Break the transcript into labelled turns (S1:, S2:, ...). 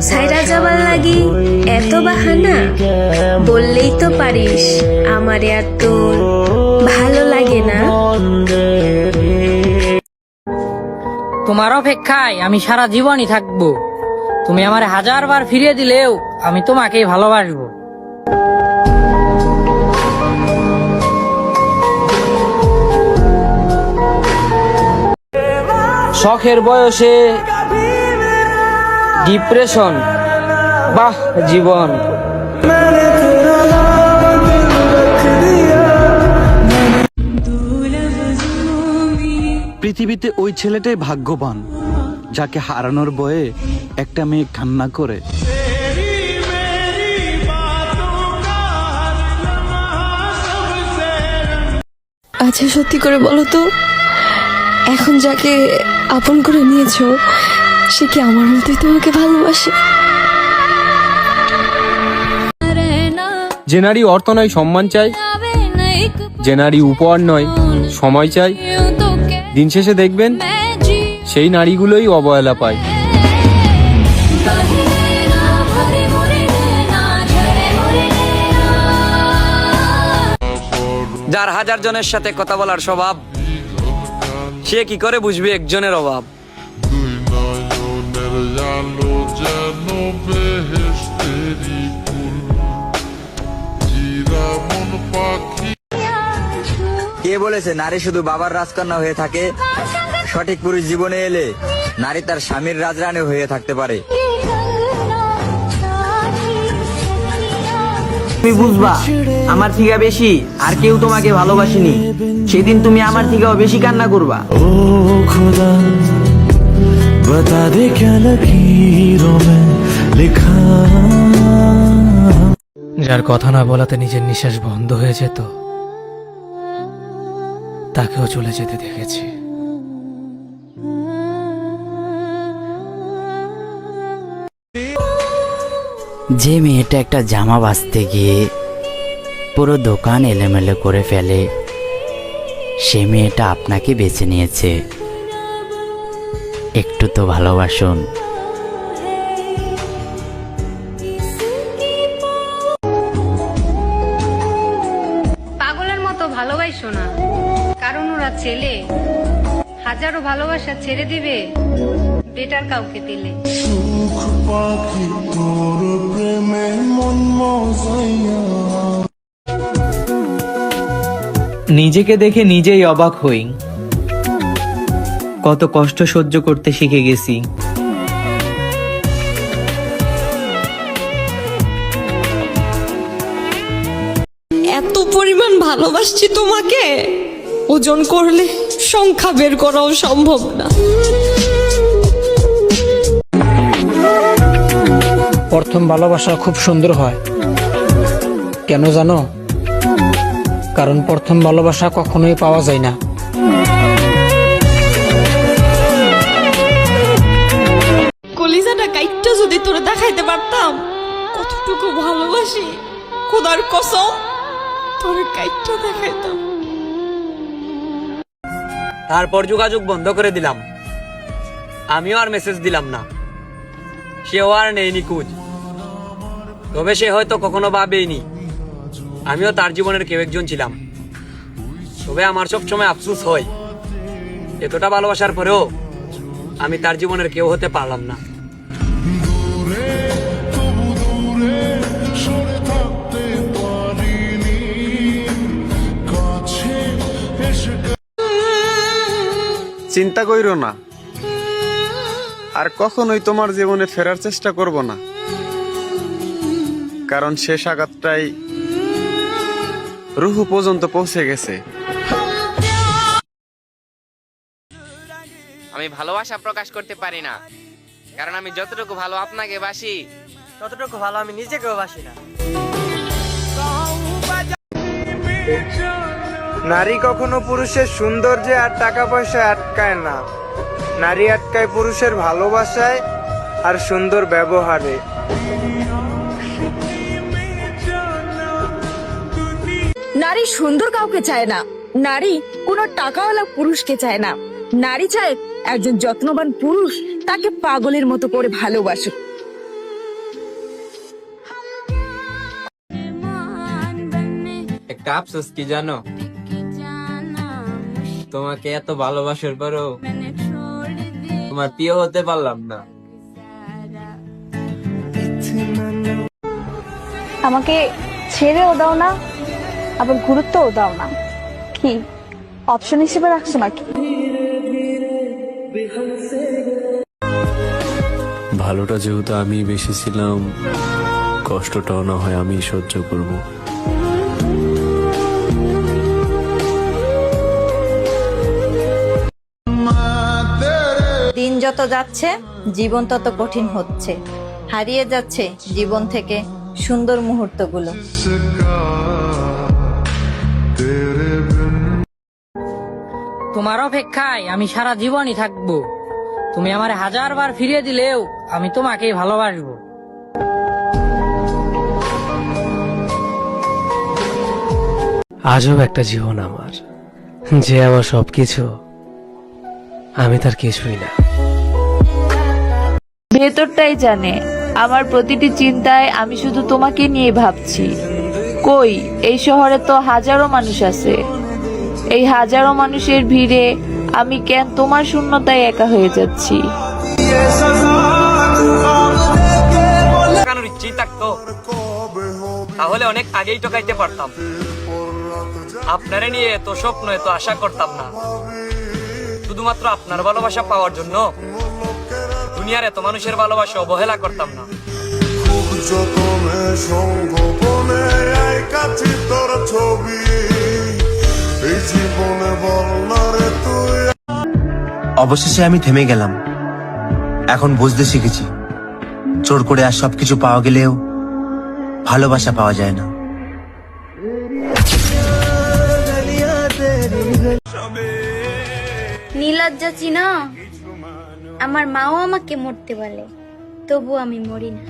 S1: সাইরা যাবার লাগি এত বাহানা, বললেই তো পারিস আমারে আর তোর ভালো লাগে না।
S2: তোমার অপেক্ষায় আমি সারা জীবনই থাকবো। তুমি আমার 1000 বার ফিরিয়ে দিলেও আমি তোমাকেই ভালোবাসবো। শখের বয়সে ডিপ্রেশন, বাহ জীবন।
S3: পৃথিবীতে ওই ছেলেটাই ভাগ্যবান যাকে হারানোর ভয়ে একটা মেয়ে কান্না করে।
S4: আচ্ছা সত্যি করে বলো তো, এখন যাকে আপন করে নিয়েছো সে কি আমার মতোই তোমাকে ভালোবাসে?
S5: যে নারী অর্থ নয় সম্মান চায়, যে নারী উপহার নয় সময় চায়, দিন শেষে দেখবেন সেই নারীগুলোই অবহেলা পায়।
S6: যার 1000 জনের সাথে কথা বলার স্বভাব, সে কি করে বুঝবে একজনের অভাব।
S7: কে বলেছে নারী শুধু বাবার রাজকন্যা হয়ে থাকে? সঠিক পুরুষ জীবনে এলে নারী তার স্বামীর রাজরানী হয়ে থাকতে পারে।
S8: তুমি বুঝবা আমার থেকে বেশি আর কেউ তোমাকে ভালোবাসেনি, সেদিন তুমি আমার থেকেও বেশি কান্না করবা।
S9: ও খুদা বতা দে ক্যা লকীরোं में লিখা।
S10: যার কথা না বলাতে নিজের নিঃশ্বাস বন্ধ হয়ে যেত, তাকেও চলে যেতে দেখেছি।
S11: যে মেয়েটা একটা জামা বাছতে গিয়ে পুরো দোকান এলোমেলো করে ফেলে, সে মেয়েটা আপনাকে বেছে নিয়েছে। একটু তো ভালোবাসুন।
S1: পাগলের মতো ভালোবাসো না, কারণ ওরা ছেলে হাজারো ভালোবাসা ছেড়ে দিবে বেটার কাউকে দিলে।
S8: নিজেকে দেখে নিজেই অবাক হই, কত কষ্ট সহ্য করতে শিখে গেছি।
S4: এত পরিমাণ ভালোবাসছি তোমাকে, ওজন করলে সংখ্যা বের করাও সম্ভব না।
S10: প্রথম ভালোবাসা খুব সুন্দর হয়, কেন জানো? কারণ প্রথম ভালোবাসা কখনোই পাওয়া যায় না।
S4: কলিজাটা কাইটটা যদি তোরে দেখাইতে পারতাম কতটুকু ভালোবাসি, খোদার কসম তোরে কাইটটা দেখাইতাম।
S6: তারপর যোগাযোগ বন্ধ করে দিলাম, আমিও আর মেসেজ দিলাম না, সেও আর নেয়নি খোঁজ। তবে সে হয়তো কখনো ভাবেইনি আমিও তার জীবনের কেউ একজন ছিলাম। তবে আমার সবসময় আফসোস হয়, এতটা ভালোবাসার পরেও আমি তার জীবনের কেউ হতে পারলাম না।
S12: চিন্তা কইরো না, আর কখনোই তোমার জীবনে ফেরার চেষ্টা করব না, কারণ শেষ আঘাতটাই রুহু পর্যন্ত পৌঁছে গেছে।
S13: আমি ভালোবাসা প্রকাশ করতে পারি না, কারণ আমি যতটুকু ভালো আপনাকে বাসি
S8: ততটুকু ভালো আমি নিজেকেও বাসি না।
S14: নারী কখনো পুরুষের সৌন্দর্যে আর টাকা পয়সায় আটকায় না, নারী আটকায় পুরুষের ভালোবাসায় আর সুন্দর ব্যবহারে।
S15: নারী সুন্দর কাউকে চায় না, নারী কোনো টাকাওয়ালা পুরুষকে চায় না, নারী চায় একজন যত্নবান পুরুষ তাকে পাগলের মতো করে ভালোবাসুক।
S5: একটা আফসোস কি জানো, তোমাকে এত ভালোবাসার পরও তোমার প্রিয় হতে পারলাম না।
S15: আমাকে ছেড়েও দাও না, আবার গুরুত্বও দাও না। কি অপশন হিসেবে রাখছো নাকি?
S9: ভালোটা যেহেতু আমি বেশি ছিলাম, কষ্টটাও না হয় আমি সহ্য করব।
S15: দিন যত যাচ্ছে জীবন তত কঠিন হচ্ছে, হারিয়ে যাচ্ছে জীবন থেকে সুন্দর মুহূর্তগুলো।
S2: তোমার অপেক্ষায় আমি সারা জীবনই থাকবো। তুমি আমার 1000 বার ফিরিয়ে দিলেও আমি তোমাকেই ভালোবাসবো।
S10: আজব একটা জীবন আমার, যে আমার সবকিছু, আমি তার কিছুই না।
S15: ভেতরটাই জানে আমার প্রতিটি চিন্তায় আমি শুধু তোমাকে নিয়ে ভাবছি। কই এই শহরে তো হাজারো মানুষ আছে, এই হাজারো মানুষের ভিড়ে আমি কেন তোমার শূন্যতায় একা হয়ে যাচ্ছি?
S6: কারোর ইচ্ছেই থাকতো তাহলে অনেক আগেই টোকাইতে পারতাম। আপনারে নিয়ে এত স্বপ্ন এত আশা করতাম না। শুধুমাত্র আপনার ভালোবাসা পাওয়ার জন্য দুনিয়ার এত মানুষের ভালোবাসা অবহেলা করতাম না।
S8: অবশেষে আমি থেমে গেলাম। এখন বুঝতে শিখেছি, জোর করে আর সবকিছু পাওয়া গেলেও ভালোবাসা পাওয়া যায় না।
S1: নীলজ্জা চিনা, আমার মাও আমাকে মরতে বলে, তবু আমি মরি না।